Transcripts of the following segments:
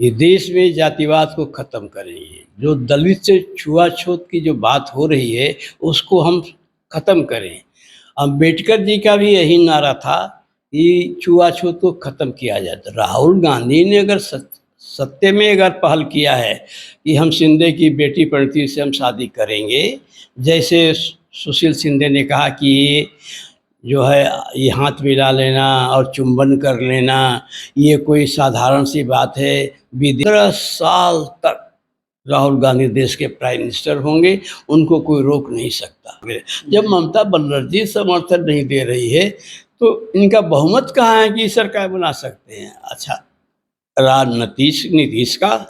ये देश में जातिवाद को ख़त्म करेंगे। जो दलित से छुआछूत की जो बात हो रही है उसको हम ख़त्म करें। अम्बेडकर जी का भी यही नारा था कि छुआछूत को ख़त्म किया जाए। तो राहुल गांधी ने अगर सत्य में अगर पहल किया है कि हम शिंदे की बेटी प्रणति से हम शादी करेंगे, जैसे सुशील शिंदे ने कहा कि ये जो है ये हाथ मिला लेना और चुंबन कर लेना ये कोई साधारण सी बात है। 15 साल तक राहुल गांधी देश के प्राइम मिनिस्टर होंगे, उनको कोई रोक नहीं सकता। जब ममता बनर्जी समर्थन नहीं दे रही है तो इनका बहुमत कहाँ है कि सरकार बना सकते हैं। अच्छा, नीतीश का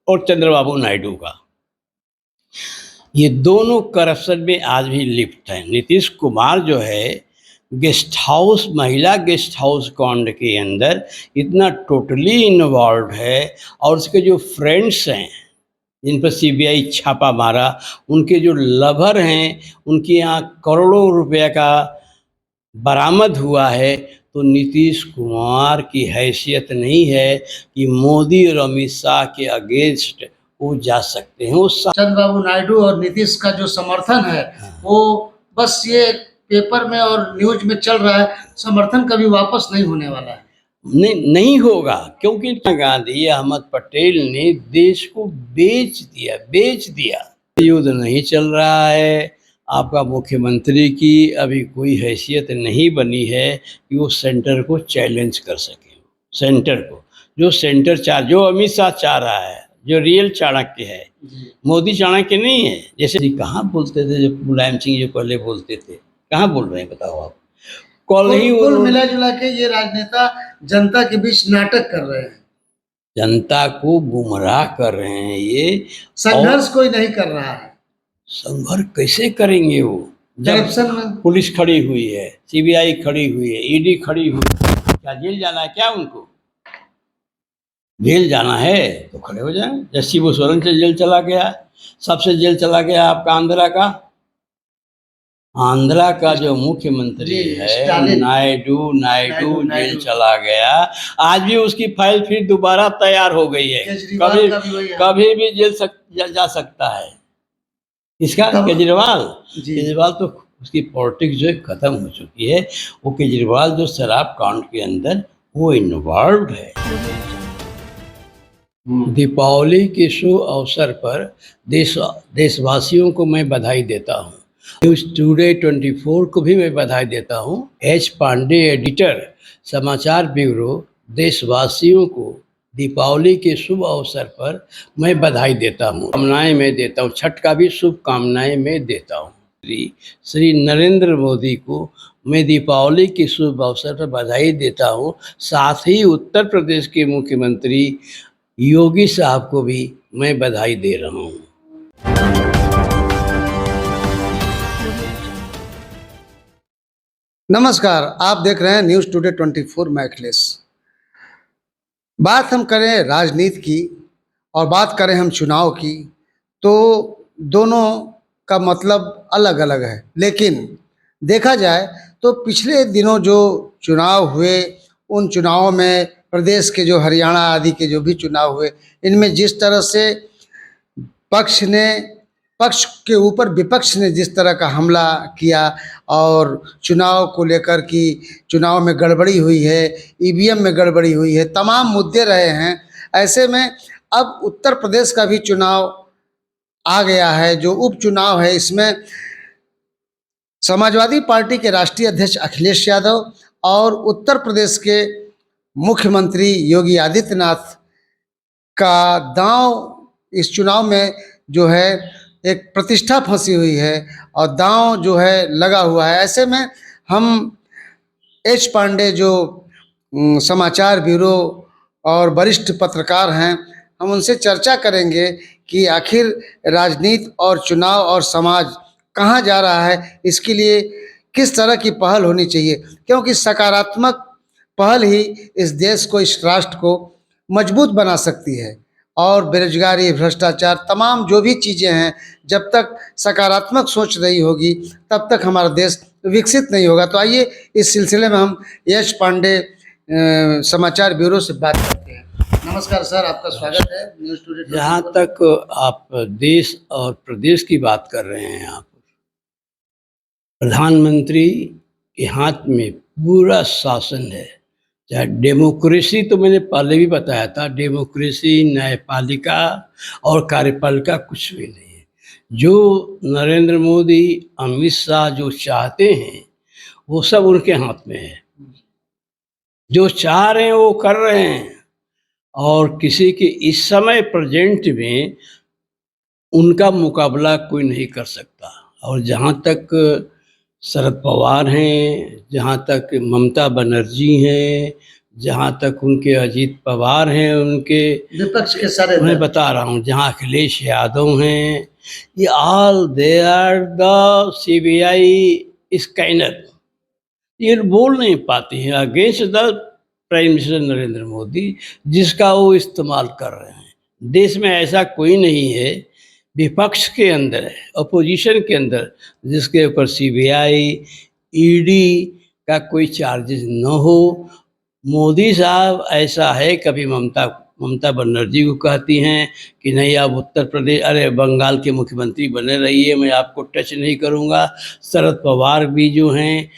और चंद्रबाबू नायडू का, ये दोनों करप्शन में आज भी लिप्त हैं। नीतीश कुमार जो है गेस्ट हाउस, महिला गेस्ट हाउस कांड के अंदर इतना टोटली इन्वॉल्व है, और उसके जो फ्रेंड्स हैं जिन पर सीबीआई छापा मारा, उनके जो लवर हैं, उनके यहाँ करोड़ों रुपए का बरामद हुआ है। तो नीतीश कुमार की हैसियत नहीं है कि मोदी और अमित शाह के अगेंस्ट वो जा सकते हैं। वो चंद्रबाबू नायडू और नीतीश का जो समर्थन है वो बस ये पेपर में और न्यूज में चल रहा है, समर्थन कभी वापस नहीं होने वाला है। नहीं होगा, क्योंकि गांधी अहमद पटेल ने देश को बेच दिया। युद्ध नहीं चल रहा है। आपका मुख्यमंत्री की अभी कोई हैसियत नहीं बनी है कि वो सेंटर को चैलेंज कर सके। सेंटर को जो अमित शाह चाह रहा है, जो रियल चाणक्य है, मोदी चाणक्य नहीं है। जैसे कहाँ बोलते थे, जो मुलायम सिंह जो पहले बोलते थे, कहाँ बोल रहे हैं बताओ आप। कुल मिला जुला के ये राजनेता जनता के बीच नाटक कर रहे हैं, जनता को गुमराह कर रहे हैं। ये संघर्ष कोई नहीं कर रहा है। संघर्ष कैसे करेंगे वो, करप्शन में पुलिस खड़ी हुई है, सीबीआई खड़ी हुई है, ईडी खड़ी हुई है। क्या जेल जाना है क्या उनको? जेल जाना है तो खड़े हो जाए। जैसे वो सोलन से जेल चला गया, सबसे जेल चला गया आपका आंध्रा का जो मुख्यमंत्री है नायडू जेल चला गया। आज भी उसकी फाइल फिर दोबारा तैयार हो गई है। कभी भी जेल जा सकता है। इसका केजरीवाल तो उसकी पॉलिटिक्स जो है खत्म हो चुकी है। वो केजरीवाल जो शराब कांड के अंदर वो इन्वॉल्व है। दीपावली के शुभ अवसर पर देशवासियों को मैं बधाई देता हूँ। न्यूज़ टुडे 24 को भी मैं बधाई देता हूँ। एच पांडे, एडिटर, समाचार ब्यूरो, देशवासियों को दीपावली के शुभ अवसर पर मैं बधाई देता हूँ, कामनाएं मैं देता हूँ। छठ का भी शुभकामनाएं मैं देता हूँ। श्री नरेंद्र मोदी को मैं दीपावली के शुभ अवसर पर बधाई देता हूँ। साथ ही उत्तर प्रदेश के मुख्यमंत्री योगी साहब को भी मैं बधाई दे रहा हूँ। नमस्कार, आप देख रहे हैं न्यूज़ टुडे 24। मैं अखिलेश। बात हम करें राजनीति की और बात करें हम चुनाव की, तो दोनों का मतलब अलग अलग है। लेकिन देखा जाए तो पिछले दिनों जो चुनाव हुए, उन चुनावों में प्रदेश के जो हरियाणा आदि के जो भी चुनाव हुए, इनमें जिस तरह से पक्ष के ऊपर विपक्ष ने जिस तरह का हमला किया और चुनाव को लेकर कि चुनाव में गड़बड़ी हुई है, ईवीएम में गड़बड़ी हुई है, तमाम मुद्दे रहे हैं। ऐसे में अब उत्तर प्रदेश का भी चुनाव आ गया है, जो उपचुनाव है। इसमें समाजवादी पार्टी के राष्ट्रीय अध्यक्ष अखिलेश यादव और उत्तर प्रदेश के मुख्यमंत्री योगी आदित्यनाथ का दांव इस चुनाव में जो है एक प्रतिष्ठा फंसी हुई है और दांव जो है लगा हुआ है। ऐसे में हम एच पांडे जो समाचार ब्यूरो और वरिष्ठ पत्रकार हैं, हम उनसे चर्चा करेंगे कि आखिर राजनीति और चुनाव और समाज कहाँ जा रहा है, इसके लिए किस तरह की पहल होनी चाहिए, क्योंकि सकारात्मक पहल ही इस देश को, इस राष्ट्र को मजबूत बना सकती है। और बेरोजगारी, भ्रष्टाचार, तमाम जो भी चीज़ें हैं, जब तक सकारात्मक सोच नहीं होगी तब तक हमारा देश विकसित नहीं होगा। तो आइए इस सिलसिले में हम एच पांडे समाचार ब्यूरो से बात करते हैं। नमस्कार सर, आपका स्वागत है न्यूज़ टुडे 24 जहाँ पर। तक आप देश और प्रदेश की बात कर रहे हैं, आप प्रधानमंत्री के हाथ में पूरा शासन है। चाहे डेमोक्रेसी, तो मैंने पहले भी बताया था, डेमोक्रेसी, न्यायपालिका और कार्यपालिका कुछ भी नहीं है। जो नरेंद्र मोदी, अमित शाह जो चाहते हैं वो सब उनके हाथ में है। जो चाह रहे हैं वो कर रहे हैं, और किसी के इस समय प्रेजेंट में उनका मुकाबला कोई नहीं कर सकता। और जहाँ तक शरद पवार हैं, जहाँ तक ममता बनर्जी हैं, जहाँ तक उनके अजीत पवार हैं, उनके विपक्ष के सारे मैं दल। बता रहा हूँ, जहाँ अखिलेश यादव हैं, ये all they are the CBI scanner. ये बोल नहीं पाते हैं against the prime minister Narendra Modi, जिसका वो इस्तेमाल कर रहे हैं। देश में ऐसा कोई नहीं है विपक्ष के अंदर, अपोजिशन के अंदर, जिसके ऊपर सीबीआई, ईडी का कोई चार्जेस न हो। मोदी साहब ऐसा है, कभी ममता बनर्जी को कहती हैं कि नहीं आप उत्तर प्रदेश, अरे बंगाल के मुख्यमंत्री बने रहिए, मैं आपको टच नहीं करूँगा। शरद पवार भी जो हैं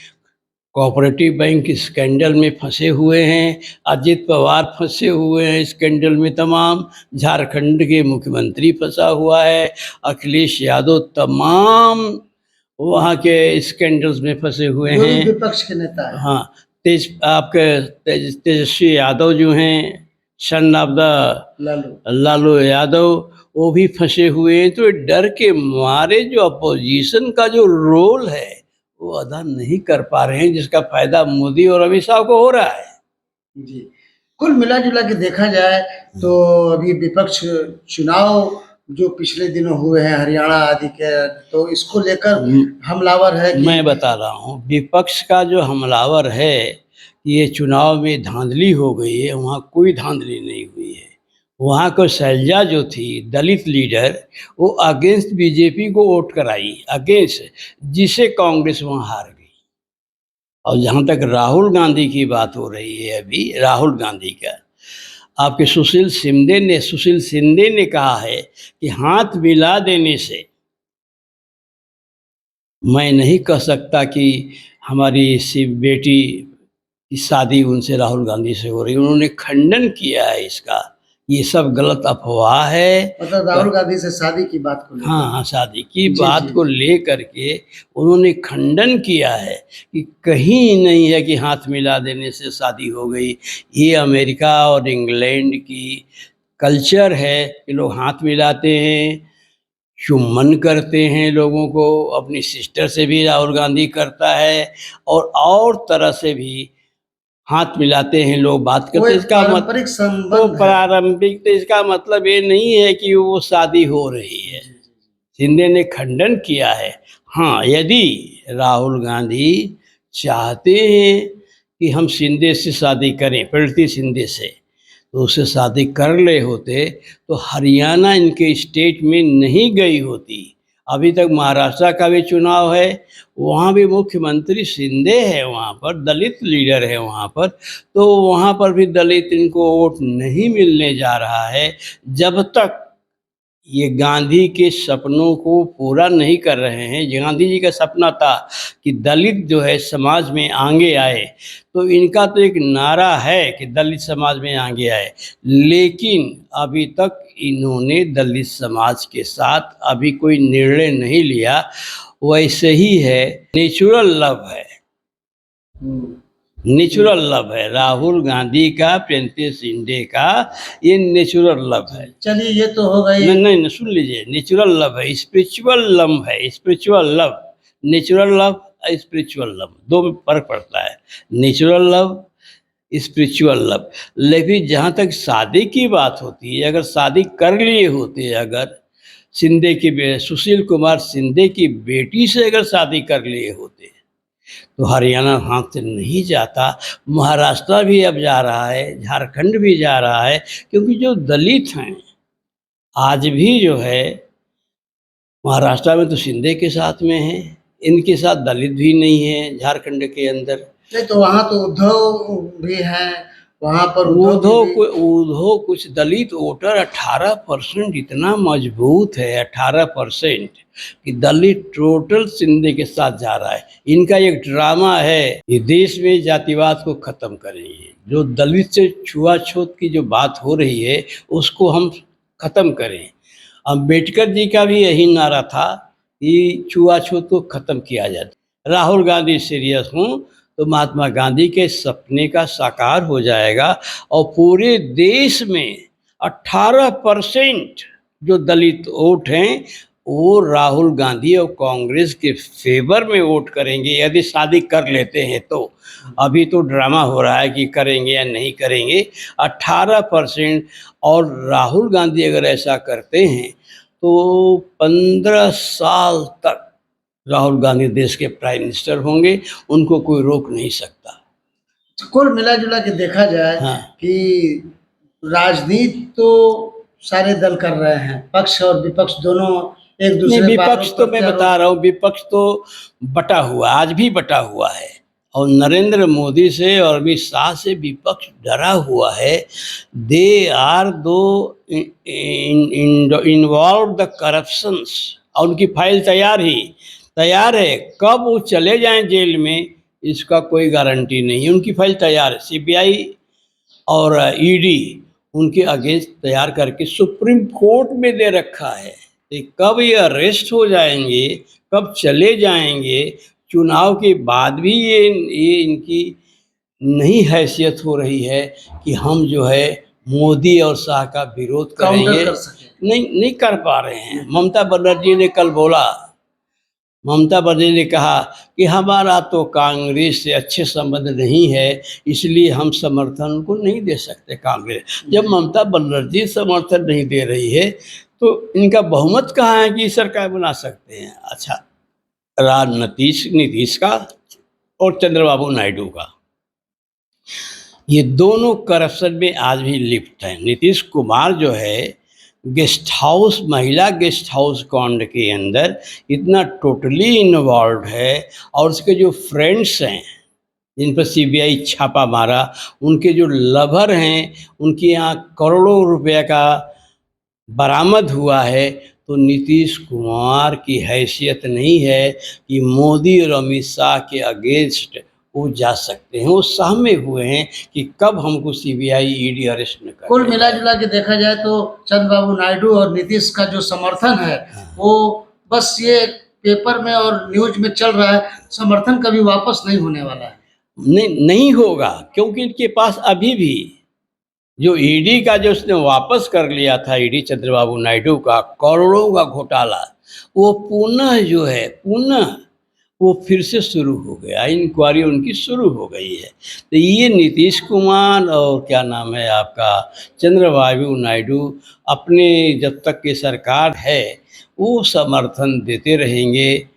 कोऑपरेटिव बैंक स्कैंडल में फंसे हुए हैं, अजित पवार फंसे हुए हैं स्कैंडल में तमाम, झारखंड के मुख्यमंत्री फंसा हुआ है, अखिलेश यादव तमाम वहाँ के स्कैंडल्स में फंसे हुए जो भी हैं। विपक्ष के नेता है। हाँ, तेजस्वी यादव जो हैं, son of the Lalu Yadav, वो भी फंसे हुए हैं। तो डर के मारे जो अपोजिशन का जो रोल है वो अदा नहीं कर पा रहे हैं, जिसका फायदा मोदी और अमित शाह को हो रहा है। जी, कुल मिला जुला के देखा जाए तो अभी विपक्ष चुनाव जो पिछले दिनों हुए हैं हरियाणा आदि के, तो इसको लेकर हमलावर है कि मैं बता रहा हूँ, विपक्ष का जो हमलावर है कि ये चुनाव में धांधली हो गई है, वहाँ कोई धांधली नहीं हुई है। वहाँ को शैलजा जो थी दलित लीडर, वो अगेंस्ट बीजेपी को वोट कराई, अगेंस्ट, जिसे कांग्रेस वहाँ हार गई। और जहाँ तक राहुल गांधी की बात हो रही है, अभी राहुल गांधी का, आपके सुशील शिंदे ने कहा है कि हाथ मिला देने से मैं नहीं कह सकता कि हमारी सी बेटी की शादी उनसे, राहुल गांधी से हो रही है। उन्होंने खंडन किया है इसका, ये सब गलत अफवाह है। मतलब राहुल गांधी से शादी की बात को लेकर। हाँ, शादी की जी, बात जी। को लेकर के उन्होंने खंडन किया है कि कहीं नहीं है कि हाथ मिला देने से शादी हो गई। ये अमेरिका और इंग्लैंड की कल्चर है कि लोग हाथ मिलाते हैं, चुम्बन करते हैं लोगों को। अपनी सिस्टर से भी राहुल गांधी करता है, और तरह से भी हाथ मिलाते हैं लोग, बात वो करते हैं। एक पारंपरिक वो संबंध है। पारंपरिक, तो इसका मतलब ये नहीं है कि वो शादी हो रही है। शिंदे ने खंडन किया है। हाँ, यदि राहुल गांधी चाहते हैं कि हम शिंदे से शादी करें, प्रीति शिंदे से, तो उससे शादी कर ले होते तो हरियाणा इनके स्टेट में नहीं गई होती। अभी तक महाराष्ट्र का भी चुनाव है, वहाँ भी मुख्यमंत्री शिंदे है, वहाँ पर दलित लीडर है वहाँ पर, तो वहाँ पर भी दलित इनको वोट नहीं मिलने जा रहा है, जब तक ये गांधी के सपनों को पूरा नहीं कर रहे हैं। गांधी जी का सपना था कि दलित जो है समाज में आगे आए, तो इनका तो एक नारा है कि दलित समाज में आगे आए, लेकिन अभी तक इन्होंने दलित समाज के साथ अभी कोई निर्णय नहीं लिया। वैसे ही है, नेचुरल लव है, नेचुरल लव है राहुल गांधी का, प्रीति शिंदे का, ये नेचुरल लव है। चलिए, ये तो हो गई। नहीं, सुन लीजिए, नेचुरल लव है, स्पिरिचुअल लव है, spiritual love. Natural love, spiritual love, दो में फर्क पड़ता है। Natural love, spiritual love. लेकिन जहाँ तक शादी की बात होती है, अगर शादी कर लिए होते, अगर सुशील कुमार शिंदे की बेटी से अगर शादी कर लिए होते, तो हरियाणा हाथ से नहीं जाता। महाराष्ट्र भी अब जा रहा है, झारखंड भी जा रहा है, क्योंकि जो दलित हैं आज भी जो है महाराष्ट्र में तो शिंदे के साथ में है, इनके साथ दलित भी नहीं है झारखंड के अंदर। नहीं तो वहाँ तो उद्धव भी हैं, वहां पर उद्धव कुछ दलित वोटर 18% इतना मजबूत है, 18% कि दलित टोटल शिंदे के साथ जा रहा है। इनका एक ड्रामा है कि देश में जातिवाद को खत्म करेंगे, जो दलित से छुआछूत की जो बात हो रही है उसको हम खत्म करें। अम्बेडकर जी का भी यही नारा था कि छुआछूत को खत्म किया जाए। राहुल गांधी सीरियस हूँ तो महात्मा गांधी के सपने का साकार हो जाएगा और पूरे देश में 18% जो दलित वोट हैं वो राहुल गांधी और कांग्रेस के फेवर में वोट करेंगे, यदि शादी कर लेते हैं तो। अभी तो ड्रामा हो रहा है कि करेंगे या नहीं करेंगे। 18% और राहुल गांधी अगर ऐसा करते हैं तो 15 साल तक राहुल गांधी देश के प्राइम मिनिस्टर होंगे, उनको कोई रोक नहीं सकता। कुल मिला जुला के देखा जाए हाँ। कि राजनीति तो सारे दल कर रहे हैं, पक्ष और विपक्ष दोनों एक नहीं, दूसरे विपक्ष तो मैं बता रहा हूँ, विपक्ष तो बटा हुआ, आज भी बटा हुआ है और नरेंद्र मोदी से और अमित शाह से विपक्ष डरा हुआ है। दे आर दो इन्वॉल्व द करप्शंस और उनकी फाइल तैयार है। कब वो चले जाएं जेल में इसका कोई गारंटी नहीं है। उनकी फाइल तैयार है, सीबीआई और ईडी उनके अगेंस्ट तैयार करके सुप्रीम कोर्ट में दे रखा है। तो कब ये अरेस्ट हो जाएंगे, कब चले जाएंगे, चुनाव के बाद भी ये इनकी नहीं हैसियत हो रही है कि हम जो है मोदी और शाह का विरोध करेंगे, नहीं कर पा रहे हैं। ममता बनर्जी ने कल बोला, ममता बनर्जी ने कहा कि हमारा तो कांग्रेस से अच्छे संबंध नहीं है, इसलिए हम समर्थन उनको नहीं दे सकते कांग्रेस। जब ममता बनर्जी समर्थन नहीं दे रही है तो इनका बहुमत कहाँ है कि सरकार बना सकते हैं। अच्छा, नीतीश का और चंद्रबाबू नायडू का, ये दोनों करप्शन में आज भी लिप्त हैं। नीतीश कुमार जो है गेस्ट हाउस, महिला गेस्ट हाउस कांड के अंदर इतना टोटली इन्वॉल्व है और उसके जो फ्रेंड्स हैं जिन पर सीबीआई छापा मारा, उनके जो लवर हैं, उनके यहाँ करोड़ों रुपए का बरामद हुआ है। तो नीतीश कुमार की हैसियत नहीं है कि मोदी और अमित शाह के अगेंस्ट वो जा सकते हैं। वो सहमे हुए हैं कि कब हमको सीबीआई ईडी अरेस्ट न करे। कुल मिला जुला के देखा जाए तो चंद्रबाबू नायडू और नीतीश का जो समर्थन है वो बस ये पेपर में और न्यूज में चल रहा है, समर्थन कभी वापस नहीं होने वाला है। नहीं होगा, क्योंकि इनके पास अभी भी जो ईडी का जो उसने वापस कर लिया था, ईडी चंद्रबाबू नायडू का करोड़ों का घोटाला, वो पुनः वो फिर से शुरू हो गया, इंक्वायरी उनकी शुरू हो गई है। तो ये नीतीश कुमार और क्या नाम है आपका चंद्रबाबू नायडू अपने जब तक की सरकार है वो समर्थन देते रहेंगे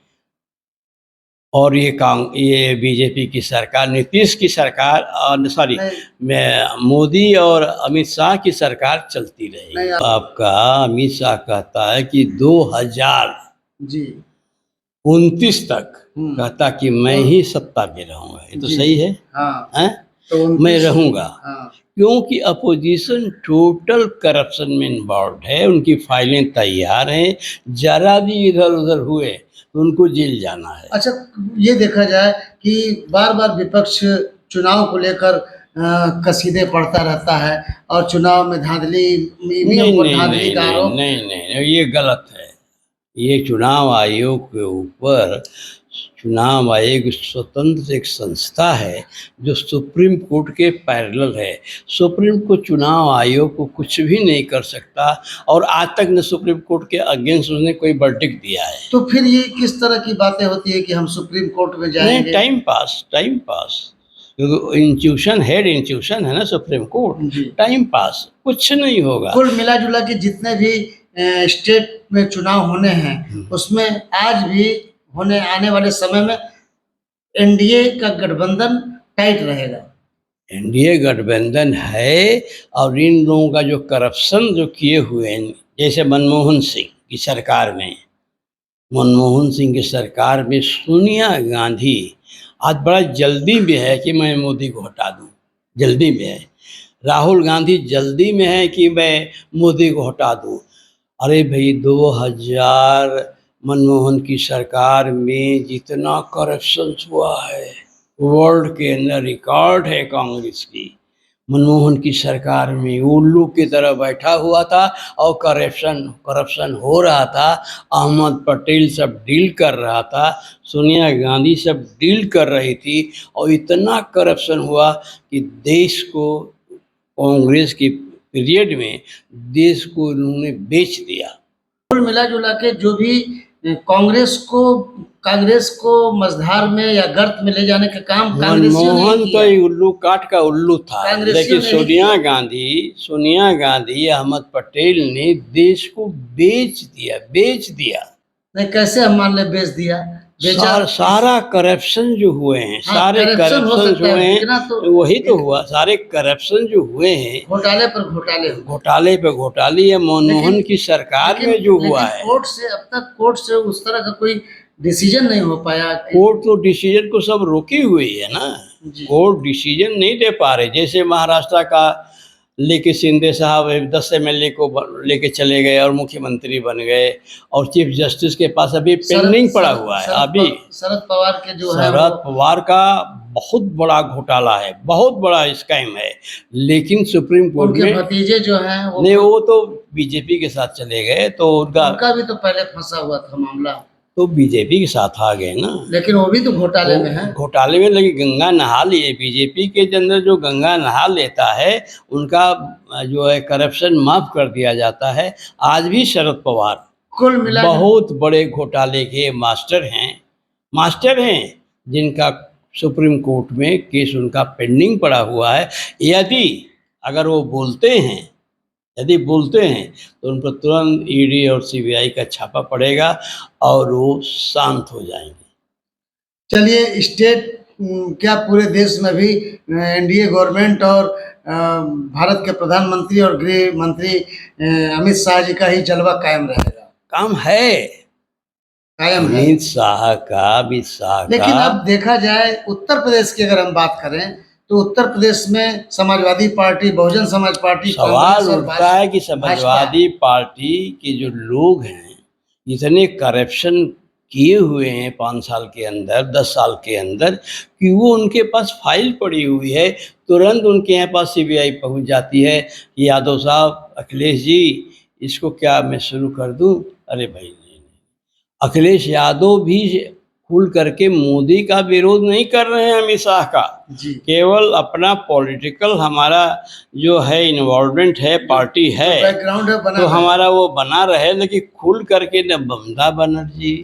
और ये बीजेपी की सरकार, नीतीश की सरकार मोदी और अमित शाह की सरकार चलती रहेगी। आपका अमित शाह कहता है कि 2029 तक कहता कि मैं ही सत्ता में रहूंगा। ये तो सही है। हाँ? तो मैं रहूंगा। क्योंकि अपोजिशन टोटल करप्शन में इन्वॉल्व है, उनकी फाइलें तैयार हैं, जरा भी इधर उधर हुए तो उनको जेल जाना है। अच्छा, ये देखा जाए कि बार बार विपक्ष चुनाव को लेकर कसीदे पढ़ता रहता है और चुनाव में धांधली, नहीं, ये गलत है। ये चुनाव आयोग के ऊपर, चुनाव आयोग स्वतंत्र एक संस्था है जो सुप्रीम कोर्ट के पैरेलल है। सुप्रीम कोर्ट चुनाव आयोग को कुछ भी नहीं कर सकता और आज तक न सुप्रीम कोर्ट के अगेंस्ट उसने कोई वर्डिक्ट दिया है। तो फिर ये किस तरह की बातें होती है कि हम सुप्रीम कोर्ट में जाएंगे? नहीं, टाइम पास इंस्टीट्यूशन है ना सुप्रीम कोर्ट, टाइम पास, कुछ नहीं होगा। कुल मिला जुला के जितने भी स्टेट में चुनाव होने हैं उसमें आज भी होने आने वाले समय में एनडीए का गठबंधन टाइट रहेगा। एनडीए गठबंधन है और इन लोगों का जो करप्शन जो किए हुए हैं, जैसे मनमोहन सिंह की सरकार में सोनिया गांधी आज बड़ा जल्दी में है कि मैं मोदी को हटा दूं, जल्दी में है। राहुल गांधी जल्दी में है कि मैं मोदी को हटा दूं। अरे भाई 2000 मनमोहन की सरकार में जितना करप्शन हुआ है वर्ल्ड के अंदर रिकॉर्ड है कांग्रेस की। मनमोहन की सरकार में उल्लू की तरह बैठा हुआ था और करप्शन करप्शन हो रहा था। अहमद पटेल सब डील कर रहा था, सोनिया गांधी सब डील कर रही थी और इतना करप्शन हुआ कि देश को कांग्रेस की पीरियड में देश को उन्होंने बेच दिया। कुल मिला जुला के जो भी कांग्रेस को मझधार में या गर्त में ले जाने का काम कांग्रेसियों ने मनमोहन तो किया। ये उल्लू काट का उल्लू था, कांग्रेसियों लेकिन ने ही सोनिया गांधी अहमद पटेल ने देश को बेच दिया। नहीं, कैसे हम मान ले बेच दिया, बेचा। सारा करप्शन जो हुए हैं, हाँ, सारे करप्शन हो करप्शन सकता जो है, हैं, बिकना तो वही तो हुआ। सारे करप्शन जो हुए हैं, घोटाले पर घोटाले हुए। घोटाले पे घोटाले, ये मनमोहन की सरकार में जो हुआ है। कोर्ट से उस तरह का कोई डिसीजन नहीं हो पाया कि कोर्ट तो डिसीजन को सब रोकी हुई है ना। जी। कोर्ट डिसीजन नहीं दे पा रहे। जैसे महाराष्ट्र का लेके शिंदे साहब 10 एमएलए को लेके चले गए और मुख्यमंत्री बन गए, और चीफ जस्टिस के पास अभी पेंडिंग पड़ा हुआ है। अभी शरद पवार के जो है शरद पवार का बहुत बड़ा घोटाला है, बहुत बड़ा स्कैम है, लेकिन सुप्रीम कोर्ट उनके में भतीजे जो हैं नहीं, वो तो बीजेपी के साथ चले गए, तो उनका भी तो पहले फंसा हुआ था मामला, तो बीजेपी के साथ आ गए ना। लेकिन वो भी तो घोटाले में है। घोटाले में लगी, गंगा नहा लिए। बीजेपी के अंदर जो गंगा नहा लेता है उनका जो है करप्शन माफ कर दिया जाता है। आज भी शरद पवार कुल मिला बहुत बड़े घोटाले के मास्टर हैं जिनका सुप्रीम कोर्ट में केस उनका पेंडिंग पड़ा हुआ है। अगर वो यदि बोलते हैं तो उन पर तुरंत ईडी और सीबीआई का छापा पड़ेगा और वो शांत हो जाएंगे। चलिए, क्या पूरे देश में भी एनडीए गवर्नमेंट और भारत के प्रधानमंत्री और गृह मंत्री अमित शाह जी का ही जलवा कायम रहेगा? काम है कायम है। अमित शाह लेकिन का। अब देखा जाए उत्तर प्रदेश की अगर हम बात करें तो उत्तर प्रदेश में समाजवादी पार्टी, बहुजन समाज पार्टी, सवाल कांग्रेस और उठता है कि समाजवादी पार्टी के जो लोग हैं इतने करप्शन किए हुए हैं 5 साल के अंदर, 10 साल के अंदर, कि वो उनके पास फाइल पड़ी हुई है, तुरंत उनके यहाँ पास सीबीआई पहुंच जाती है। यादव साहब, अखिलेश जी, इसको क्या मैं शुरू कर दूं? अरे भाई नहीं, अखिलेश यादव भी खुल करके मोदी का विरोध नहीं कर रहे हैं, अमित शाह का। जी। केवल अपना पॉलिटिकल हमारा जो है इन्वॉल्वमेंट है, पार्टी है, बैकग्राउंड है बना तो है। हमारा वो बना रहे, लेकिन खुल करके न ममता बनर्जी,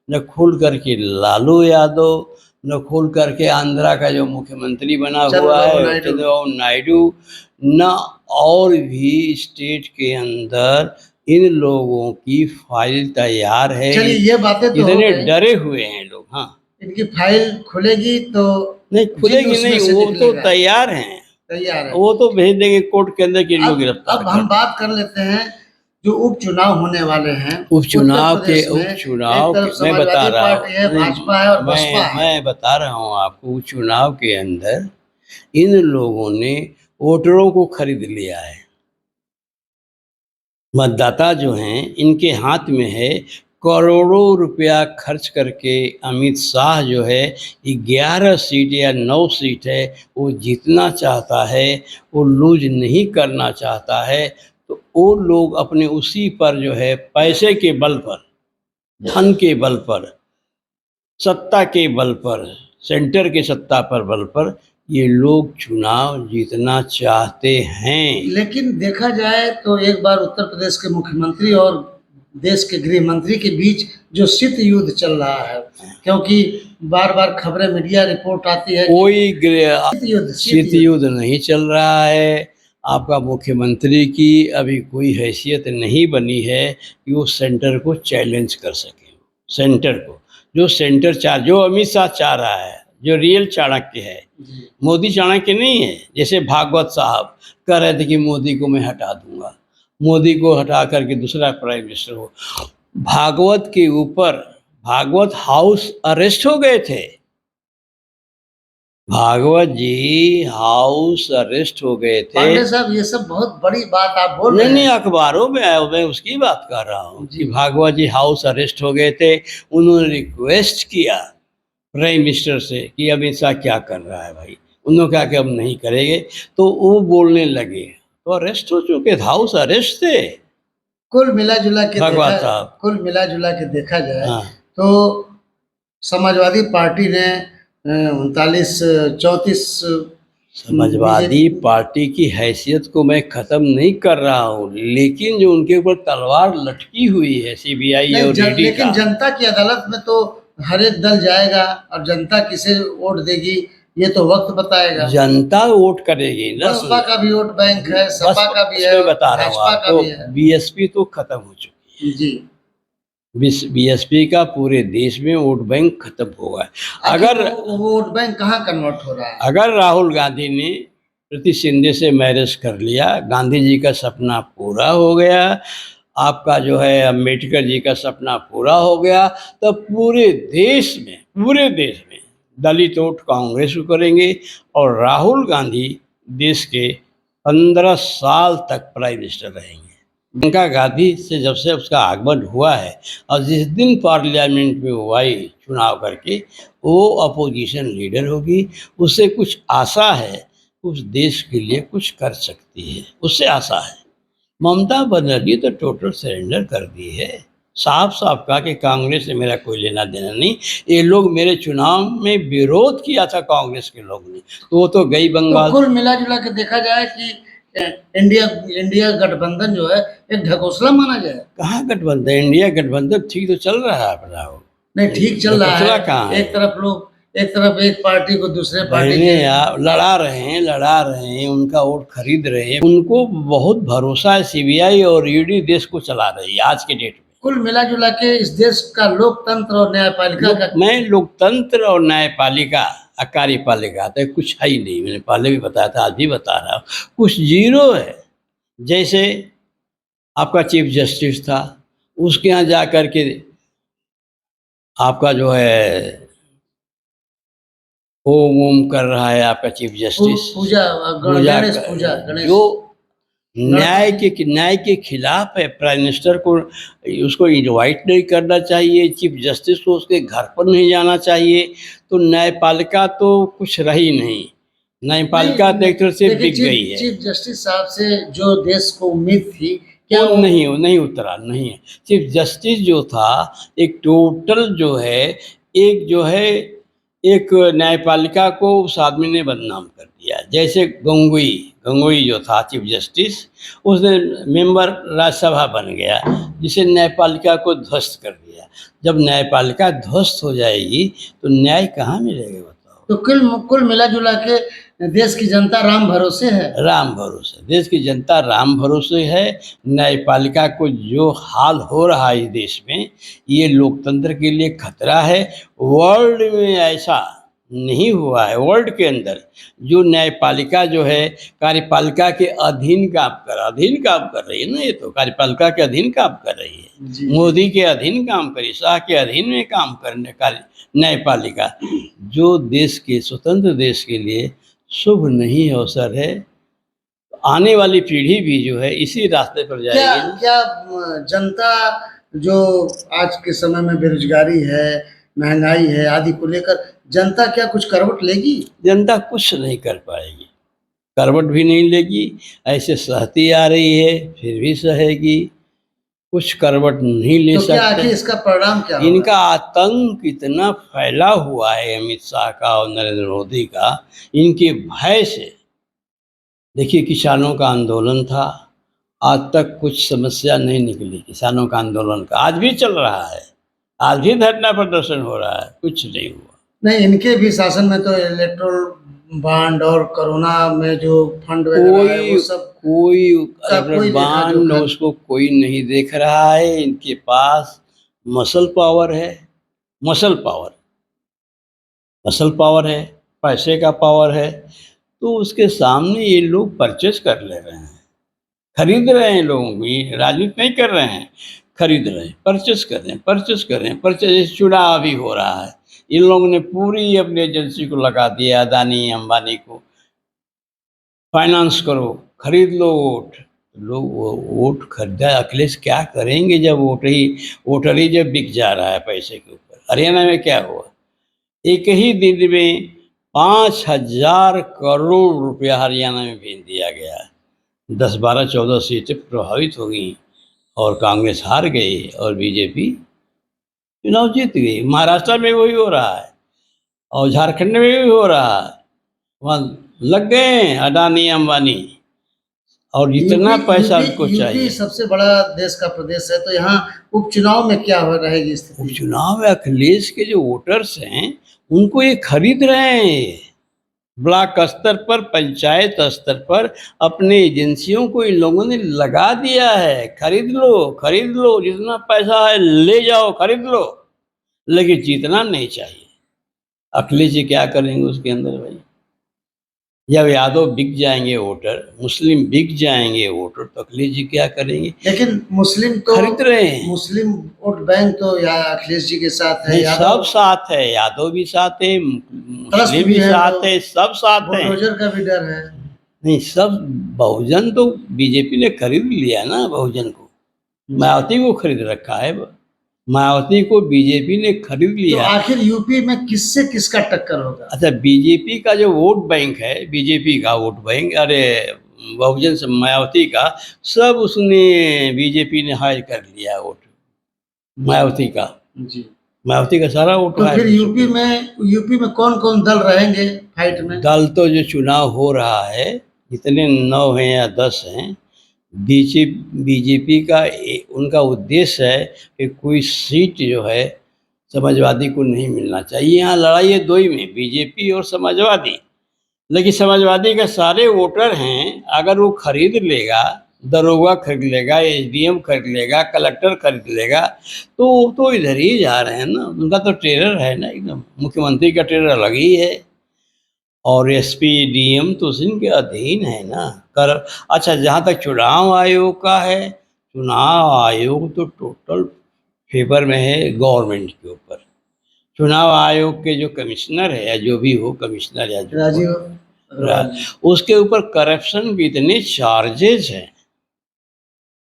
न खुल करके लालू यादव, न खुल करके आंध्रा का जो मुख्यमंत्री बना हुआ है चंद्रबाबू नायडू, न और भी स्टेट के अंदर इन लोगों की फाइल तैयार है। चलिए, ये बातें तो इतने डरे हुए हैं लोग। हाँ, इनकी फाइल खुलेगी तो नहीं खुलेगी नहीं, वो तो तैयार हैं, तैयार है। वो तो भेज देंगे कोर्ट के अंदर कि लोग गिरफ्तार। अब हम बात कर लेते हैं जो उपचुनाव होने वाले हैं। उपचुनाव मैं बता रहा हूँ, भाजपा है और बसपा है। मैं बता रहा हूँ आपको, उपचुनाव के अंदर इन लोगों ने वोटरों को खरीद लिया है। मतदाता जो हैं इनके हाथ में है। करोड़ों रुपया खर्च करके अमित शाह जो है 11 सीट या 9 सीट है वो जीतना चाहता है, वो लूज नहीं करना चाहता है। तो वो लोग अपने उसी पर जो है पैसे के बल पर, धन के बल पर, सत्ता के बल पर, सेंटर के सत्ता पर बल पर ये लोग चुनाव जीतना चाहते हैं। लेकिन देखा जाए तो एक बार उत्तर प्रदेश के मुख्यमंत्री और देश के गृह मंत्री के बीच जो शीत युद्ध चल रहा है, क्योंकि बार बार खबरें, मीडिया रिपोर्ट आती है कोई शीत युद्ध नहीं चल रहा है। आपका मुख्यमंत्री की अभी कोई हैसियत नहीं बनी है कि वो सेंटर को चैलेंज कर सके। सेंटर को जो अमित शाह चाह रहा है, जो रियल चाणक्य है, मोदी चाणक्य नहीं है। जैसे भागवत साहब कह रहे थे कि मोदी को मैं हटा दूंगा, मोदी को हटा करके दूसरा प्राइम मिनिस्टर हो। भागवत के ऊपर भागवत हाउस अरेस्ट हो गए थे। भागवत जी हाउस अरेस्ट हो गए थे। पांडे साहब, ये सब बहुत बड़ी बात आप बोल नहीं रहे नहीं, हैं। अखबारों में आया, मैं उसकी बात कर रहा हूँ जी। कि भागवत जी हाउस अरेस्ट हो गए थे। उन्होंने रिक्वेस्ट किया प्राइम मिनिस्टर से कि अमित शाह क्या कर रहा है भाई। उन्होंने कहा कि अब नहीं करेंगे, तो वो बोलने लगे, तो अरेस्ट हो चुके थे, हाउस अरेस्ट थे कुल मिला जुला के भागवत साहब। कुल मिला जुला के देखा जाए हाँ, तो समाजवादी पार्टी ने 39 34 समाजवादी बीजेपी। पार्टी की हैसियत को मैं ख़त्म नहीं कर रहा हूँ, लेकिन जो उनके ऊपर तलवार लटकी हुई है सीबीआई नहीं और ईडी लेकिन का। जनता की अदालत में तो हर एक दल जाएगा, और जनता किसे वोट देगी ये तो वक्त बताएगा। जनता वोट करेगी ना। बसपा का भी वोट बैंक है, बस सपा का भी बस है, मैं और बता रहा हूँ भाजपा का आपको, भी है। बीएसपी तो खत्म हो चुकी जी। है। बीएसपी का पूरे देश में वोट बैंक खत्म होगा। आखिर अगर वो वोट बैंक कहाँ कन्वर्ट हो रहा है? अगर राहुल गांधी ने प्रीति शिंदे से मैरिज कर लिया, गांधी जी का सपना पूरा हो गया, आपका जो है अम्बेडकर जी का सपना पूरा हो गया, तो पूरे देश में दलित वोट कांग्रेस को करेंगे, और राहुल गांधी देश के 15 साल तक प्राइम मिनिस्टर रहेंगे। प्रियंका गांधी से जब से उसका आगमन हुआ है, और जिस दिन पार्लियामेंट में वो आई चुनाव करके, वो अपोजिशन लीडर होगी। उससे कुछ आशा है, उस देश के लिए कुछ कर सकती है, उससे आशा है। ममता बनर्जी तो टोटल सरेंडर कर दी है, साफ साफ कहा कि कांग्रेस से मेरा कोई लेना देना नहीं। ये लोग मेरे चुनाव में विरोध किया था कांग्रेस के लोग ने, तो वो तो गई तो बंगाल। कुल मिला जुला के देखा जाए कि अ, इंडिया इंडिया गठबंधन जो है एक ढकोसला माना जाए। कहाँ गठबंधन, इंडिया गठबंधन ठीक तो चल रहा है अपना। वो नहीं, ठीक चल रहा ढकोसला है। कहाँ है? एक तरफ एक पार्टी को दूसरे पार्टी बहने के। यार, लड़ा रहे हैं, उनका वोट खरीद रहे हैं। उनको बहुत भरोसा है, सीबीआई और ईडी देश को चला रही है आज के डेट में। कुल मिला जुला के इस देश का लोकतंत्र और न्यायपालिका का। मैं लोकतंत्र और न्यायपालिका कार्यपालिका तो कुछ है ही नहीं। मैंने पहले भी बताया था, आज भी बता रहा हूँ, कुछ जीरो है। जैसे आपका चीफ जस्टिस था, उसके यहाँ जा कर के आपका जो है होम वोम कर रहा है आपका चीफ जस्टिस, पूजा पूजा गणेश पूजा गणेश। जो न्याय के खिलाफ है। प्राइम मिनिस्टर को उसको इनवाइट नहीं करना चाहिए, चीफ जस्टिस को उसके घर पर नहीं जाना चाहिए। तो न्यायपालिका तो कुछ रही नहीं, न्यायपालिका तो एक तरह से देखिए, बिक गई है। चीफ जस्टिस साहब से जो देश को उम्मीद थी, क्या वो नहीं उतरा, नहीं है। चीफ जस्टिस जो था, एक टोटल जो है, एक जो है एक न्यायपालिका को उस आदमी ने बदनाम कर दिया। जैसे गंगोई जो था चीफ जस्टिस, उसने मेंबर राज्यसभा बन गया, जिसे न्यायपालिका को ध्वस्त कर दिया। जब न्यायपालिका ध्वस्त हो जाएगी तो न्याय कहाँ मिलेगा बताओ? तो कुल मिला जुला के देश की जनता राम भरोसे है। राम भरोसे, देश की जनता राम भरोसे है। न्यायपालिका को जो हाल हो रहा है इस देश में, ये लोकतंत्र के लिए खतरा है। वर्ल्ड में ऐसा नहीं हुआ है, वर्ल्ड के अंदर जो न्यायपालिका जो है कार्यपालिका के अधीन काम कर रही है ना। ये तो कार्यपालिका के अधीन काम कर रही है। जी। मोदी के अधीन काम करी, शाह के अधीन में काम करने कार्य न्यायपालिका, जो देश के स्वतंत्र देश के लिए शुभ नहीं अवसर है। आने वाली पीढ़ी भी जो है इसी रास्ते पर क्या जाएगी। क्या जनता जो आज के समय में बेरोजगारी है, महंगाई है आदि को लेकर जनता क्या कुछ करवट लेगी? जनता कुछ नहीं कर पाएगी, करवट भी नहीं लेगी। ऐसे सहती आ रही है, फिर भी सहेगी, कुछ करवट नहीं ले तो क्या आखिर सकते। इसका परिणाम क्या होगा? इनका आतंक इतना फैला हुआ है, अमित शाह का और नरेंद्र मोदी का, इनके भय से। देखिए, किसानों का आंदोलन था, आज तक कुछ समस्या नहीं निकली किसानों का आंदोलन का, आज भी चल रहा है, आज भी धरना प्रदर्शन हो रहा है, कुछ नहीं हुआ। नहीं, इनके भी शासन में तो इलेक्ट्रोल बॉन्ड और कोरोना में जो फंड वगैरह है वो सब कोई का कोई देखा बांध जोखा। उसको कोई नहीं देख रहा है। इनके पास मसल पावर है, मसल पावर मसल पावर है, पैसे का पावर है, तो उसके सामने ये लोग परचेज कर ले रहे हैं, खरीद रहे हैं। लोगों की राजनीति नहीं कर रहे हैं, खरीद रहे हैं, परचेज कर रहे हैं, परचेज कर रहे हैं। परचेज चुनाव अभी हो रहा है, इन लोगों ने पूरी अपनी एजेंसी को लगा दिया, अदानी अंबानी को, फाइनेंस करो, खरीद लो वोट। लोग वो वोट खरीदा, अखिलेश क्या करेंगे जब वोटर ही जब बिक जा रहा है पैसे के ऊपर। हरियाणा में क्या हुआ, एक ही दिन में 5,000 करोड़ रुपया हरियाणा में भेज दिया गया। 10, 12, 14 सीटें प्रभावित हो गई और कांग्रेस हार गई और बीजेपी चुनाव जीत गई। महाराष्ट्र में वही हो रहा है और झारखंड में भी हो रहा है। वहाँ लग गए हैं अडानी अंबानी और जितना पैसा उनको चाहिए। सबसे बड़ा देश का प्रदेश है, तो यहाँ उपचुनाव में क्या हो रहेगी स्थिति? उपचुनाव में अखिलेश के जो वोटर्स हैं उनको ये खरीद रहे हैं। ब्लॉक स्तर पर, पंचायत स्तर पर अपने एजेंसियों को इन लोगों ने लगा दिया है, खरीद लो, जितना पैसा है ले जाओ, खरीद लो, लेकिन जीतना नहीं चाहिए। अखिलेश जी क्या करेंगे उसके अंदर भाई? जब यादव बिक जाएंगे वोटर, मुस्लिम बिक जाएंगे वोटर, तो अखिलेश जी क्या करेंगे? लेकिन मुस्लिम तो खरीद रहे हैं। मुस्लिम वोट बैंक तो या अखिलेश जी के साथ है, सब साथ है, यादव भी साथ है, मुस्लिम भी साथ है, सब साथ है। बुलडोजर का भी डर है। नहीं, सब बहुजन तो बीजेपी ने खरीद लिया ना, बहुजन को, मायावती को खरीद रखा है, मायावती को बीजेपी ने खरीद लिया। तो आखिर यूपी में किससे किसका टक्कर होगा? अच्छा, बीजेपी का जो वोट बैंक है, बीजेपी का वोट बैंक, अरे बहुजन से मायावती का, सब उसने बीजेपी ने हायर कर लिया वोट मायावती का जी। मायावती का सारा वोट। तो फिर यूपी में कौन कौन दल रहेंगे फाइट में? दल तो जो चुनाव हो रहा है, जितने 9 हैं या 10 हैं, बीजेपी का उनका उद्देश्य है कि कोई सीट जो है समाजवादी को नहीं मिलना चाहिए। यहाँ लड़ाई है दो ही में, बीजेपी और समाजवादी। लेकिन समाजवादी के सारे वोटर हैं, अगर वो खरीद लेगा, दरोगा खरीद लेगा, एसडीएम खरीद लेगा, कलेक्टर खरीद लेगा, तो इधर ही जा रहे हैं ना। उनका तो टेरर है ना, एकदम मुख्यमंत्री का टेरर अलग ही है और एसपी डीएम तो उनके अधीन है ना। अच्छा, जहाँ तक चुनाव आयोग का है, चुनाव आयोग तो टोटल फेवर में है गवर्नमेंट के ऊपर। चुनाव आयोग के जो कमिश्नर है या जो भी हो, कमिश्नर या जो राजीव, उसके ऊपर करप्शन के इतने चार्जेस हैं,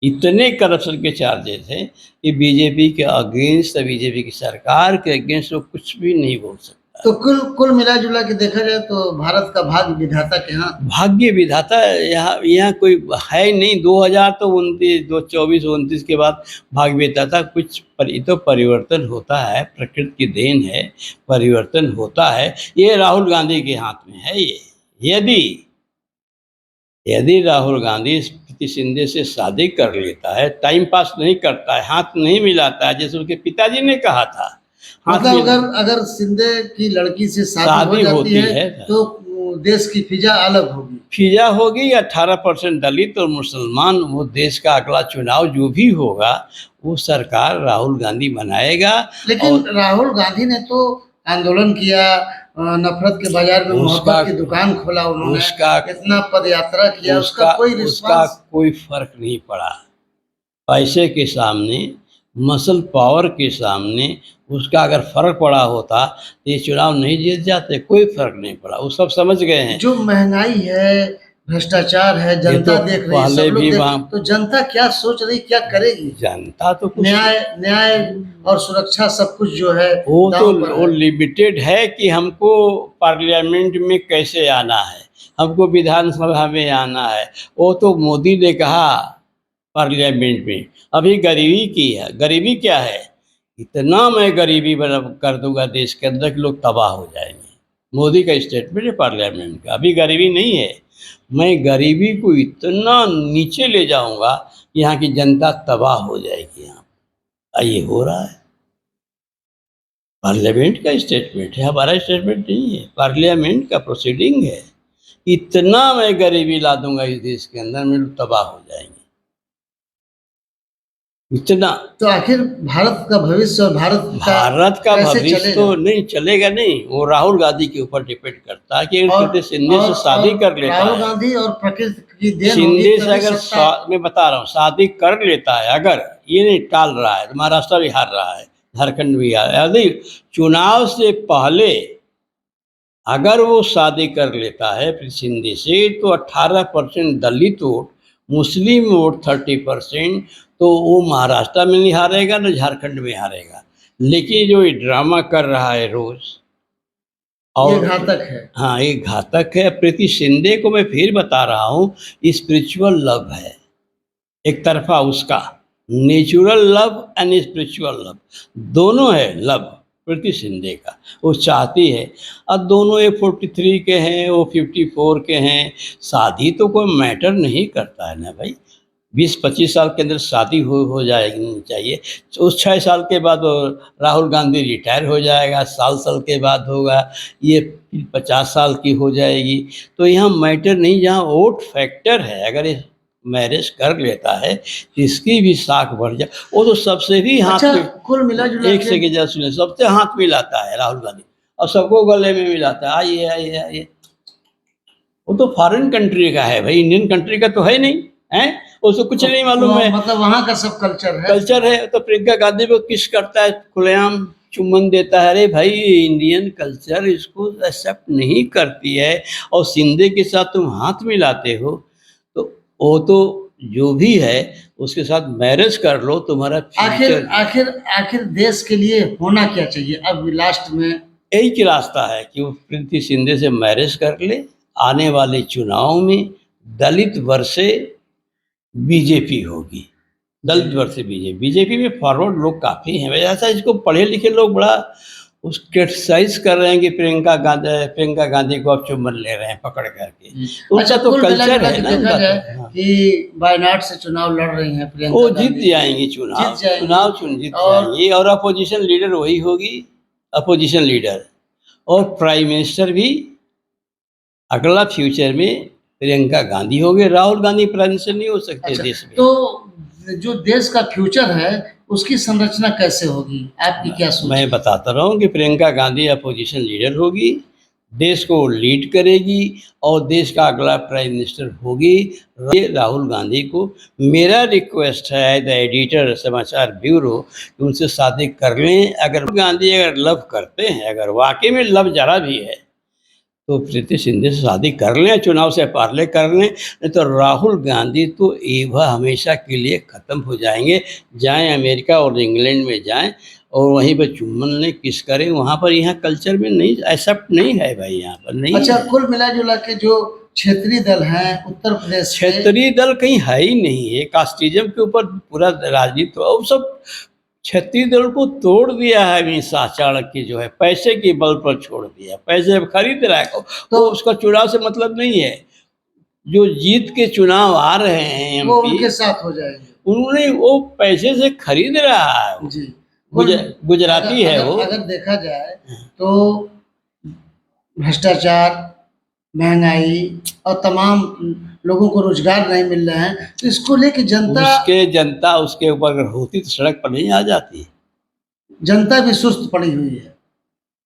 इतने करप्शन के चार्जेस हैं कि बीजेपी के अगेंस्ट, बीजेपी की सरकार के अगेंस्ट वो कुछ भी नहीं बोल सकता। तो कुल मिला जुला के देखा जाए तो भारत का भाग्य विधाता के हाथ। भाग्य विधाता यहाँ कोई है नहीं। 2024-29 के बाद भाग्य विधाता कुछ तो परिवर्तन होता है, प्रकृति की देन है, परिवर्तन होता है। ये राहुल गांधी के हाथ में है। ये यदि राहुल गांधी प्रीति शिंदे से शादी कर लेता है, टाइम पास नहीं करता है, हाथ नहीं मिलाता है, जैसे उसके पिताजी ने कहा था, मतलब अगर शिंदे की लड़की से शादी होती है तो देश की फिजा अलग होगी। फिजा होगी। 18% दलित और मुसलमान, वो देश का अगला चुनाव जो भी होगा वो सरकार राहुल गांधी बनाएगा। लेकिन राहुल गांधी ने तो आंदोलन किया, नफरत के बाजार में मोहब्बत की दुकान खोला उन्होंने, इतना पदयात्रा किया, उसका कोई फर्क नहीं पड़ा। पैसे के सामने, मसल पावर के सामने उसका अगर फर्क पड़ा होता तो ये चुनाव नहीं जीत जाते। कोई फर्क नहीं पड़ा, वो सब समझ गए हैं। जो महंगाई है, भ्रष्टाचार है, जनता तो देख रही है, सब लोग तो जनता क्या सोच रही, क्या करेगी? जनता तो कुछ न्याय और सुरक्षा सब कुछ जो है वो लिमिटेड है कि हमको पार्लियामेंट में कैसे आना है, हमको विधानसभा में आना है। वो तो मोदी ने कहा पार्लियामेंट में, अभी गरीबी की है। गरीबी क्या है? इतना मैं गरीबी कर दूंगा देश के अंदर कि लोग तबाह हो जाएंगे। मोदी का स्टेटमेंट है पार्लियामेंट का। अभी गरीबी नहीं है, मैं गरीबी को इतना नीचे ले जाऊंगा कि यहाँ की जनता तबाह हो जाएगी। यहाँ ये हो रहा है, पार्लियामेंट का स्टेटमेंट है, हमारा स्टेटमेंट नहीं है, पार्लियामेंट का प्रोसीडिंग है। इतना मैं गरीबी ला दूंगा इस देश के अंदर में, लोग तबाह हो जाएंगे। इतना तो आखिर भारत का भविष्य और भारत का भविष्य तो नहीं चलेगा। नहीं, वो राहुल गांधी के ऊपर डिपेंड करता है कि प्रीति शिंदे से शादी कर लेता है। राहुल गांधी और प्रकृति की देन शिंदे से अगर मैं बता रहा हूँ, शादी कर लेता है, अगर ये नहीं टाल रहा है, महाराष्ट्र भी हार रहा है, झारखंड भी आया। यदि चुनाव से पहले अगर वो शादी कर लेता है फिर सिंधी से, तो 18% दलित वोट, मुस्लिम वोट 30%, तो वो महाराष्ट्र में नहीं हारेगा न झारखंड में हारेगा। लेकिन जो ये ड्रामा कर रहा है रोज, ये और घातक है। हाँ ये घातक है। प्रीति शिंदे को मैं फिर बता रहा हूँ, स्पिरिचुअल लव है एक तरफा उसका, natural love and spiritual love दोनों है लव प्रीति शिंदे का। वो चाहती है, अब दोनों ये 43 के हैं, वो 54 के हैं। शादी तो कोई मैटर नहीं करता है ना भाई, 20-25 साल के अंदर शादी हो जाएगी चाहिए। तो उस 6 साल के बाद वो राहुल गांधी रिटायर हो जाएगा, साल के बाद होगा, ये 50 साल की हो जाएगी। तो यहाँ मैटर नहीं, जहाँ वोट फैक्टर है। अगर ये मैरिज कर लेता है तो इसकी भी साख बढ़ जाए। वो तो सबसे भी हाथ अच्छा, में, कुल मिला जुला एक के सेकेंड जरा सुनिए, सबसे हाथ मिलाता है राहुल गांधी, और सबको गले में मिलाता है, आइए आइए आइए। वो तो फॉरेन कंट्री का है भाई, इंडियन कंट्री का तो है नहीं है, उसको कुछ नहीं मालूम है। मतलब वहाँ का सब कल्चर है। कल्चर है। तो प्रियंका गांधी को किस करता है, खुलेआम चुम्बन देता है। अरे भाई, इंडियन कल्चर इसको एक्सेप्ट नहीं करती है, और सिंधे के साथ तुम हाथ मिलाते हो, तो वो तो जो भी है उसके साथ मैरिज कर लो, तुम्हारा आखिर फ्यूचर। आखिर आखिर देश के लिए होना क्या चाहिए अब लास्ट में? यही की रास्ता है कि वो प्रीति शिंदे से मैरिज कर ले, आने वाले चुनाव में दलित वर्से बीजेपी होगी, दलित वर्ग से बीजेपी। बीजेपी में फॉरवर्ड लोग काफ़ी हैं, वैसे ऐसा इसको पढ़े लिखे लोग बड़ा उस क्रिटिसाइज कर रहे हैं कि प्रियंका गांधी को अब चुम्बन ले रहे हैं पकड़ करके। उनका अच्छा, तो कुल मिला कल्चर जुला है के ना देखा उनका जाए तो। हाँ। कि वायनाड से चुनाव लड़ रही हैं प्रियंका वो जीत गांधी। जाएंगी चुनाव, जीत जाएंगी। जीत और जाएंगी, और अपोजिशन लीडर वही होगी, अपोजिशन लीडर। और प्राइम मिनिस्टर भी अगला फ्यूचर में प्रियंका गांधी होगी। राहुल गांधी प्राइम मिनिस्टर नहीं हो सकते अच्छा, देश में। तो जो देश का फ्यूचर है उसकी संरचना कैसे होगी, आपकी क्या सोच मैं है? बताता रहा हूँ कि प्रियंका गांधी अपोजिशन लीडर होगी, देश को लीड करेगी, और देश का अगला प्राइम मिनिस्टर होगी। ये राहुल गांधी को मेरा रिक्वेस्ट है एज द एडिटर समाचार ब्यूरो कि उनसे शादी कर लें। अगर गांधी अगर लव करते हैं, अगर वाकई में लव जरा भी है, तो प्रीति शिंदे से शादी कर लें, चुनाव से पहले कर लें, नहीं तो राहुल गांधी तो एवं हमेशा के लिए ख़त्म हो जाएंगे। जाएं अमेरिका और इंग्लैंड में जाएं, और वहीं पर चुम्बन लें, किस करें वहाँ पर। यहाँ कल्चर में नहीं एक्सेप्ट नहीं है भाई, यहाँ पर नहीं अच्छा, है। कुल मिला जुला के जो क्षेत्रीय दल हैं उत्तर प्रदेश के, क्षेत्रीय दल कहीं है ही नहीं है, कास्टिज्म के ऊपर पूरा राजनीति वो सब क्षेत्रीय दल को तोड़ दिया है। अभी शाह चाणक्य जो है पैसे के बल पर छोड़ दिया, पैसे खरीद रहा है, तो उसका चुनाव से मतलब नहीं है। जो जीत के चुनाव आ रहे हैं वो एमपी, उनके साथ हो जाएंगे। उन्होंने वो पैसे से खरीद रहा है। जी, गुजराती है वो। अगर देखा जाए तो भ्रष्टाचार, महंगाई और तमाम लोगों को रोजगार नहीं मिल रहे हैं, तो इसको लेके जनता उसके ऊपर अगर होती तो सड़क पर नहीं आ जाती। जनता भी सुस्त पड़ी हुई है।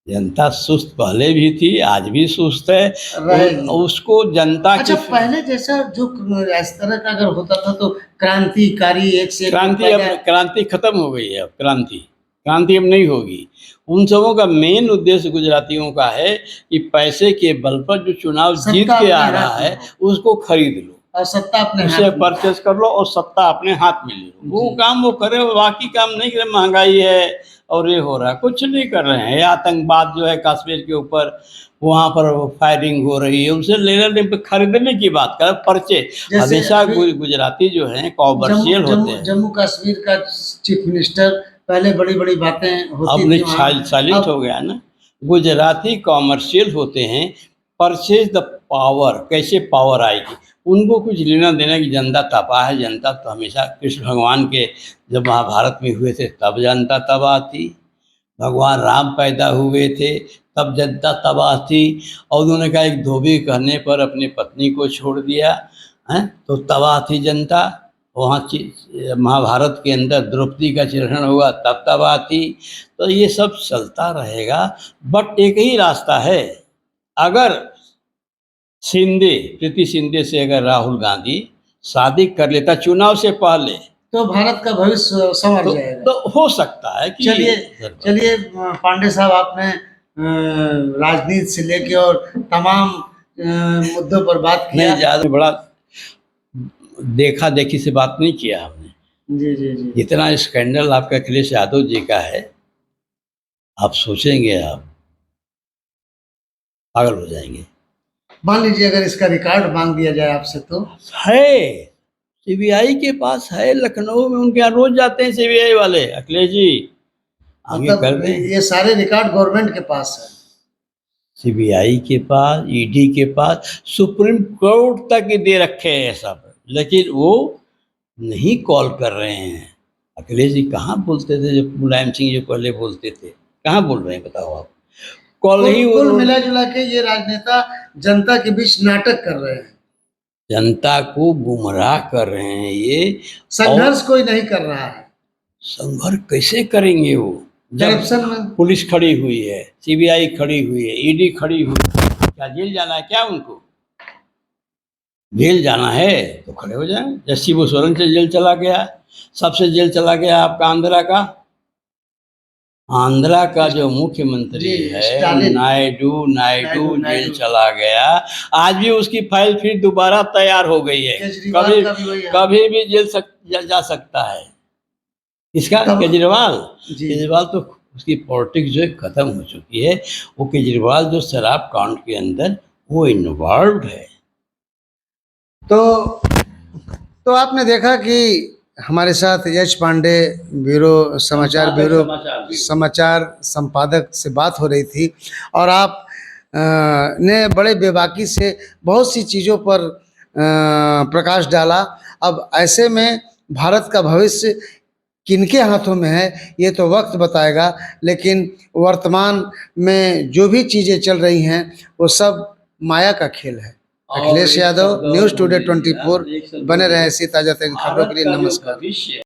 जनता सुस्त पहले भी थी, आज भी सुस्त है, रहेगी। उसको जनता अच्छा, की पहले जैसा जो इस तरह का अगर होता था तो क्रांतिकारी एक से एक क्रांति खत्म हो गई है। अब क्रांति अब नहीं होगी। उन सबों का मेन उद्देश्य गुजरातियों का है कि पैसे के बल पर जो चुनाव जीत के आ रहा है उसको खरीद लो, और सत्ता अपने उसे परचेस कर लो, और सत्ता अपने हाथ में ले लो। वो काम वो करे, बाकी काम नहीं करे। महंगाई है और ये हो रहा है, कुछ नहीं कर रहे हैं। आतंकवाद जो है कश्मीर के ऊपर, वहाँ पर फायरिंग हो रही है, उसे लेने खरीदने की बात कर, पर्चे। हमेशा गुजराती जो है कॉमर्शियल होते हैं। जम्मू कश्मीर का चीफ मिनिस्टर पहले बड़ी बड़ी बातें होती थी, साइलेंट हो गया ना। गुजराती कॉमर्शियल होते हैं। परचेज द पावर, कैसे पावर आएगी, उनको कुछ लेना देना की जनता तबाह है। जनता तो हमेशा कृष्ण भगवान के जब महाभारत में हुए थे तब जनता तबाह थी, भगवान राम पैदा हुए थे तब जनता तबाह थी, और उन्होंने कहा एक धोबी कहने पर अपनी पत्नी को छोड़ दिया है, तो तबाह थी जनता। वहाँ महाभारत के अंदर द्रौपदी का चिरण हुआ तब तबाह थी। तो ये सब चलता रहेगा, बट एक ही रास्ता है। अगर प्रीति शिंदे से अगर राहुल गांधी शादी कर लेता चुनाव से पहले, तो भारत का भविष्य संवर जाएगा। तो हो सकता है कि चलिए पांडे साहब, आपने राजनीति से लेके और तमाम मुद्दों पर बात किया। नहीं, ज्यादा बड़ा देखा देखी से बात नहीं किया हमने। जी जी जी। जितना स्कैंडल आपका अखिलेश यादव जी का है, आप सोचेंगे आप पागल हो जाएंगे। मान लीजिए अगर इसका रिकॉर्ड मांग दिया जाए आपसे तो? है, सीबीआई के पास है, लखनऊ में उनके यहाँ रोज जाते हैं सीबीआई वाले। अखिलेश जी आगे कर मतलब दें। ये सारे रिकॉर्ड गवर्नमेंट के पास है? सीबीआई के पास, ईडी के पास, सुप्रीम कोर्ट तक ही दे रखे हैं सब, लेकिन वो नहीं कॉल कर रहे हैं। अखिलेश जी कहाँ बोलते थे, जब मुलायम सिंह जो पहले बोलते थे, कहाँ बोल रहे हैं बताओ आप? कॉल ही कुल मिला जुला के ये राजनेता जनता के बीच नाटक कर रहे हैं, जनता को गुमराह कर रहे हैं। ये संघर्ष कोई नहीं कर रहा है। संघर्ष कैसे करेंगे वो, जब करप्शन में पुलिस खड़ी हुई है, सीबीआई खड़ी हुई है, ईडी खड़ी हुई है? क्या जेल जाना है क्या उनको? जेल जाना है तो खड़े हो जाएं। जैसे शिबू सोरेन से जेल चला गया, सबसे जेल चला गया आपका आंध्रा का जो मुख्यमंत्री है नायडू जेल चला गया। आज भी उसकी फाइल फिर दोबारा तैयार हो गई है। कभी भी जा सकता है। इसका केजरीवाल तो उसकी पॉलिटिक्स जो है खत्म हो चुकी है। वो केजरीवाल जो शराब कांड के अंदर वो इन्वॉल्व है। तो आपने देखा कि हमारे साथ यश पांडे समाचार संपादक से बात हो रही थी, और आप ने बड़े बेबाकी से बहुत सी चीज़ों पर प्रकाश डाला। अब ऐसे में भारत का भविष्य किनके हाथों में है ये तो वक्त बताएगा, लेकिन वर्तमान में जो भी चीज़ें चल रही हैं वो सब माया का खेल है। Akhilesh Yadav, news today 24। बने रहे ऐसी ताज़ा तरीन खबरों के लिए। नमस्कार।